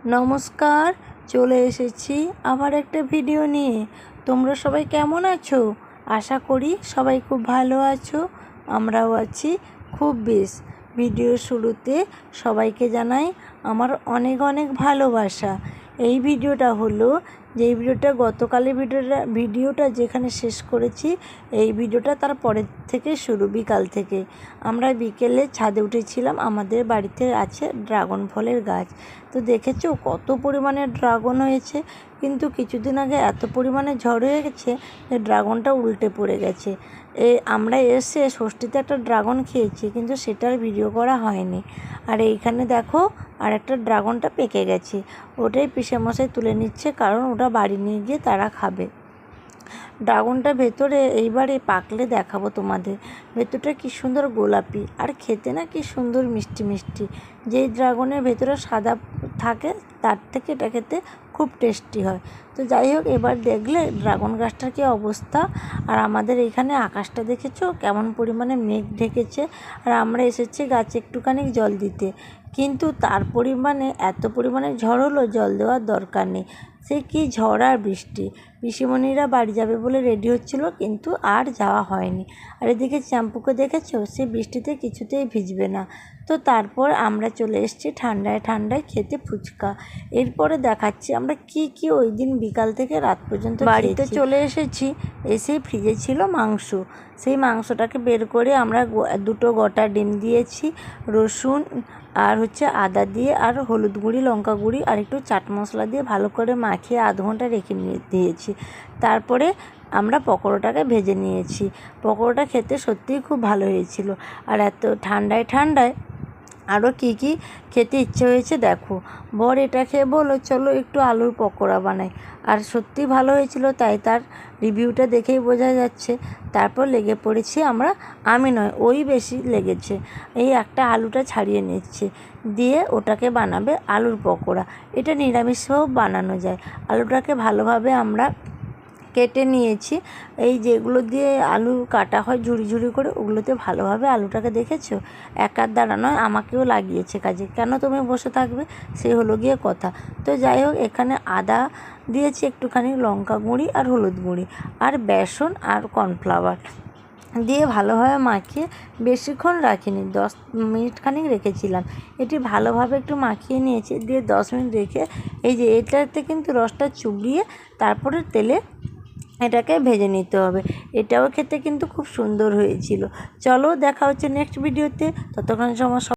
নমস্কার, চলে এসেছি আবার একটা ভিডিও নিয়ে। তোমরা সবাই কেমন আছো? আশা করি সবাই খুব ভালো আছো। আমরাও আছি খুব বেশ। ভিডিওর শুরুতে সবাইকে জানাই আমার অনেক অনেক ভালোবাসা। এই ভিডিওটা হলো যেই ভিডিওটা গতকালের ভিডিওটা যেখানে শেষ করেছি, এই ভিডিওটা তার পরের থেকে শুরু। বিকাল থেকে আমরা বিকেলে ছাদে উঠেছিলাম। আমাদের বাড়িতে আছে ড্রাগন ফলের গাছ। তো দেখেছো কত পরিমাণে ড্রাগন হয়েছে, কিন্তু কিছুদিন আগে এত পরিমাণে ঝড় হয়ে গেছে যে ড্রাগনটা উল্টে পড়ে গেছে। আমরা এসে ষষ্ঠীতে একটা ড্রাগন খেয়েছি, কিন্তু সেটার ভিডিও করা হয়নি। আর এইখানে দেখো আর একটা ড্রাগনটা পেকে গেছে, ওটাই পিসেমশাই তুলে নিচ্ছে, কারণ ওটা বাড়ি নিয়ে গিয়ে তারা খাবে। ড্রাগনটা ভেতরে এইবারে পাকলে দেখাবো তোমাদের। ভেতরটা কি সুন্দর গোলাপি, আর খেতে না কি সুন্দর মিষ্টি মিষ্টি। যেই ড্রাগনের ভেতরে সাদা থাকে তার থেকে এটা খেতে খুব টেস্টি হয়। তো যাই হোক, এবার দেখলে ড্রাগন গাছটার কী অবস্থা। আর আমাদের এইখানে আকাশটা দেখেছো কেমন পরিমাণে মেঘ ঢেকেছে। আর আমরা এসেছি গাছে একটুখানি জল দিতে, কিন্তু তার পরিমাণে এত পরিমাণে ঝড় হলো, জল দেওয়ার দরকার নেই। সে কি ঝড় আর বৃষ্টি। পিসিমণিরা বাড়ি যাবে বলে রেডি হচ্ছিল, কিন্তু আর যাওয়া হয়নি। আর এদিকে চ্যাম্পুকে দেখেছো, সে বৃষ্টিতে কিছুতেই ভিজবে না। তো তারপর আমরা চলে এসেছি ঠান্ডায় ঠান্ডায় খেতে ফুচকা। এরপরে দেখাচ্ছি আমরা কি ওই দিন বিকাল থেকে রাত পর্যন্ত বাড়িতে চলে এসেছি। এসে ফ্রিজে ছিল মাংস। সেই মাংসটাকে বের করে আমরা দুটো গোটা ডিম দিয়েছি, রসুন আর আদা দিয়ে, আর হলুদ গুঁড়ি, লঙ্কা গুঁড়ি আর একটু চাট মশলা দিয়ে ভালো করে মাখিয়ে আধ ঘন্টা রেখে দিয়েছি। তারপরে আমরা পকোড়াটাকে ভেজে নিয়েছি। পকোড়াটা খেতে সত্যিই খুব ভালো হয়েছিল। আর এত ঠান্ডায় ঠান্ডায় আরও কী খেতে ইচ্ছে হয়েছে দেখো। বর এটা খেয়ে বলো চলো একটু আলুর পকোড়া বানাই। আর সত্যি ভালো হয়েছিল, তাই তার রিভিউটা দেখেই বোঝা যাচ্ছে। তারপর লেগে পড়েছি আমরা, আমি নয় ওই বেশি লেগেছে। এই একটা আলুটা ছাড়িয়ে নিচ্ছে, দিয়ে ওটাকে বানাবে আলুর পকোড়া। এটা নিরামিষভাবেও বানানো যায়। আলুটাকে ভালোভাবে আমরা কেটে নিয়েছি। এই যেগুলো দিয়ে আলু কাটা হয় ঝুড়ি ঝুড়ি করে, ওগুলোতে ভালোভাবে আলুটাকে দেখেছো একার দ্বারা নয়, আমাকেও লাগিয়েছে কাজে। কেন তুমি বসে থাকবে, সে হলো গিয়ে কথা। তো যাই হোক, এখানে আদা দিয়েছি একটুখানি, লঙ্কা গুঁড়ি আর হলুদ গুঁড়ি আর বেসন আর কর্নফ্লাওয়ার দিয়ে ভালোভাবে মাখিয়ে বেশিক্ষণ রাখিনি, 10 মিনিট খানিক রেখেছিলাম। এটি ভালোভাবে একটু মাখিয়ে নিয়েছি, দিয়ে 10 মিনিট রেখে এই যে এটাতে কিন্তু রসটা চুবিয়ে তারপরে তেলে এটাকে ভেজে নিতে হবে। এটাও খেতে কিন্তু খুব সুন্দর হয়েছিল। চলো দেখা হচ্ছে নেক্সট ভিডিওতে। ততক্ষণ সময়